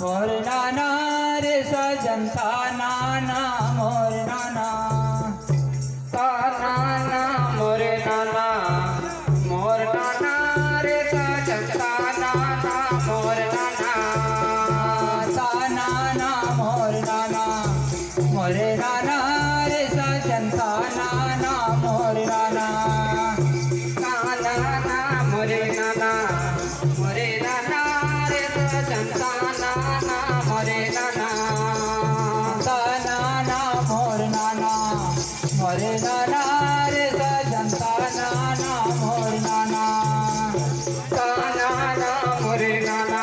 मोर नाना रे सजनता नाना मोर नाना नाना मोरे नाना मोर नाना रे सजनता नाना मोर नाना नाना मोर नाना मोरे नाना रे सजनता नाना मोर नाना नाना मोरे नाना रे सजनता नाना मोरे नाना नाना मोर नाना मोरे नाना रे सजनता नाना मोर नाना नाना मोरे नाना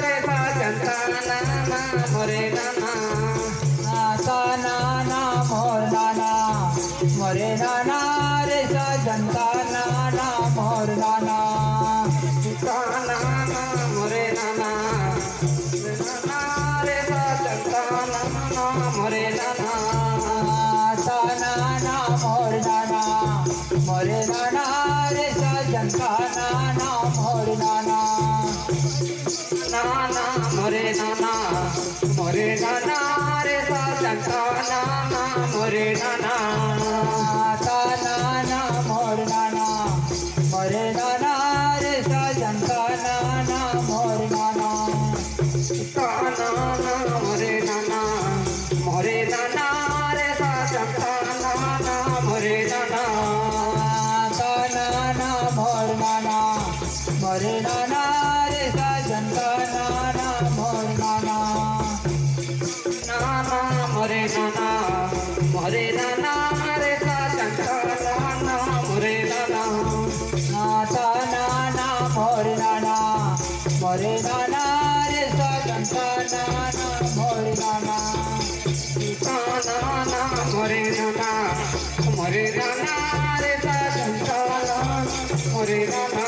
रे सजनता नाना मोरे नाना नाना मोर नाना मोरे नाना रे सजनता नाना मोर नाना नाना मोरे नाना रे सजनता नाना मोरे नाना नाना मोर नाना मोरे नाना रे सजनता नाना मोर नाना नाना मोरे नाना रे सजनता नाना मोरे नाना नाना मोर नाना मोरे नाना रे सजनता नाना मोर नाना नाना मोरे नाना रे सजनता नाना मोरे नाना नाना मोर नाना मोरे नाना रे सजनता नाना मोर नाना नाना मोरे नाना रे सजनता नाना मोरे नाना नाना मोर नाना मोरे नाना रे सजनता नाना मोर नाना नाना मोरे नाना रे सजनता नाना मोरे नाना